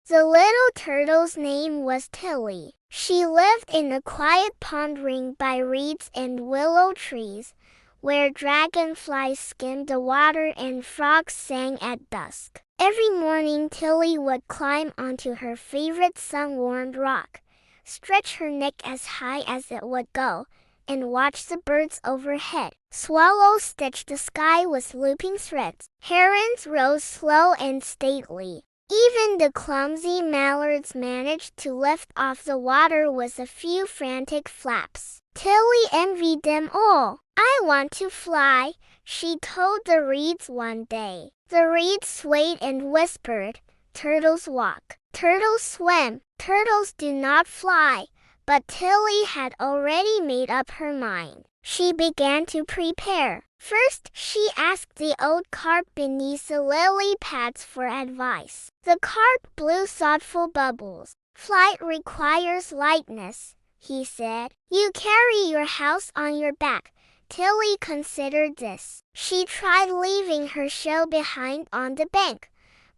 The little turtle's name was Tilly. She lived in a quiet pond ringed by reeds and willow trees, where dragonflies skimmed the water and frogs sang at dusk. Every morning Tilly would climb onto her favorite sun-warmed rock, stretch her neck as high as it would go, and watch the birds overhead. Swallows stitched the sky with looping threads. Herons rose slow and stately. Even the clumsy mallards managed to lift off the water with a few frantic flaps. Tilly envied them all. "I want to fly," she told the reeds one day. The reeds swayed and whispered, "Turtles walk, turtles swim, turtles do not fly." But Tilly had already made up her mind. She began to prepare. First, she asked the old carp beneath the lily pads for advice. The carp blew thoughtful bubbles. "Flight requires lightness," he said. "You carry your house on your back." Tilly considered this. She tried leaving her shell behind on the bank,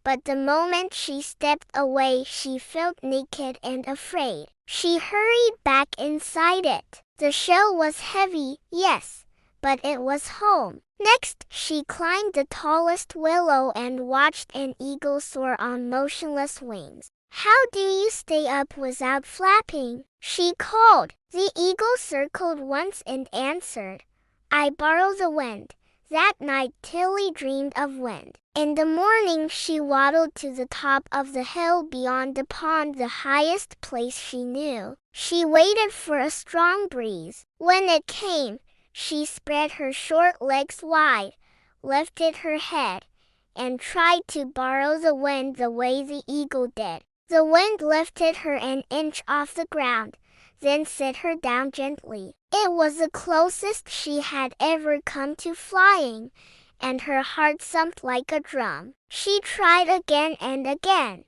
but the moment she stepped away, she felt naked and afraid. She hurried back inside it. The shell was heavy, yes, but it was home. Next, she climbed the tallest willow and watched an eagle soar on motionless wings. "How do you stay up without flapping?" she called. The eagle circled once and answered, "I borrow the wind." That night Tilly dreamed of wind. In the morning she waddled to the top of the hill beyond the pond, the highest place she knew. She waited for a strong breeze. When it came, she spread her short legs wide, lifted her head, and tried to borrow the wind the way the eagle did. The wind lifted her an inch off the ground, then set her down gently. It was the closest she had ever come to flying, and her heart thumped like a drum. She tried again and again.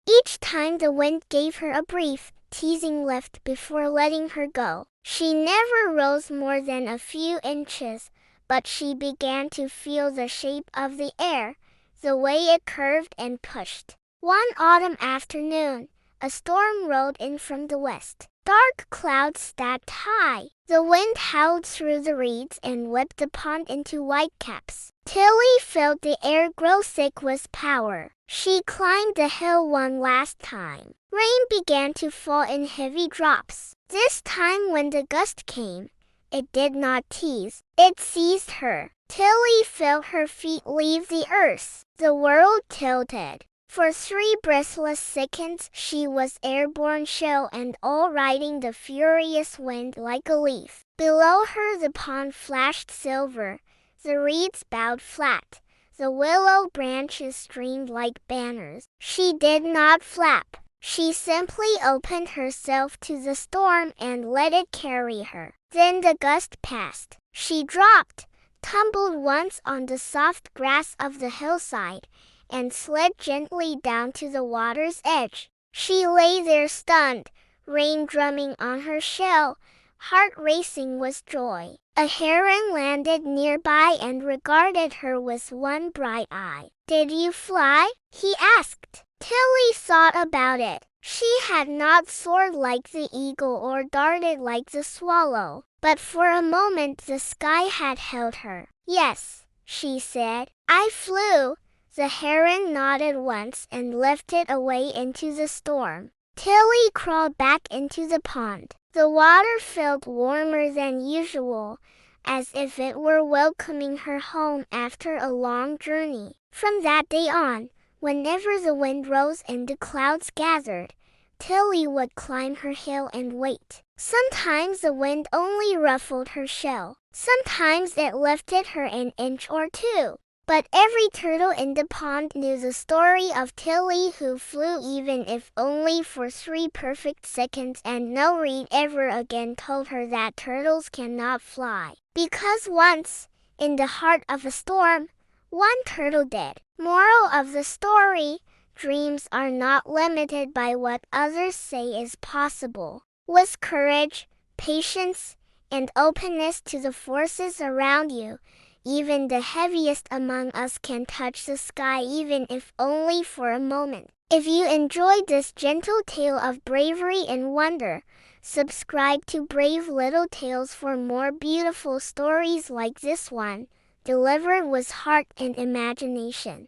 Each time the wind gave her a brief, teasing lift before letting her go. She never rose more than a few inches, but she began to feel the shape of the air, the way it curved and pushed. One autumn afternoon, a storm rolled in from the west. Dark clouds stacked high. The wind howled through the reeds and whipped the pond into whitecaps. Tilly felt the air grow thick with power. She climbed the hill one last time. Rain began to fall in heavy drops. This time when the gust came, it did not tease. It seized her. Tilly felt her feet leave the earth. The world tilted. For 3 breathless seconds she was airborne, shell and all, riding the furious wind like a leaf. Below her the pond flashed silver, the reeds bowed flat, the willow branches streamed like banners. She did not flap. She simply opened herself to the storm and let it carry her. Then the gust passed. She dropped, tumbled once on the soft grass of the hillside, and slid gently down to the water's edge. She lay there stunned, rain drumming on her shell, heart racing with joy. A heron landed nearby and regarded her with one bright eye. "Did you fly?" he asked. Tilly thought about it. She had not soared like the eagle or darted like the swallow, but for a moment the sky had held her. "Yes," she said, "I flew." The heron nodded once and lifted away into the storm. Tilly crawled back into the pond. The water felt warmer than usual, as if it were welcoming her home after a long journey. From that day on, whenever the wind rose and the clouds gathered, Tilly would climb her hill and wait. Sometimes the wind only ruffled her shell. Sometimes it lifted her an inch or two. But every turtle in the pond knew the story of Tilly who flew, even if only for 3 perfect seconds, and no reed ever again told her that turtles cannot fly. Because once, in the heart of a storm, one turtle did. Moral of the story: dreams are not limited by what others say is possible. With courage, patience, and openness to the forces around you, even the heaviest among us can touch the sky, even if only for a moment. If you enjoyed this gentle tale of bravery and wonder, subscribe to Brave Little Tales for more beautiful stories like this one, delivered with heart and imagination.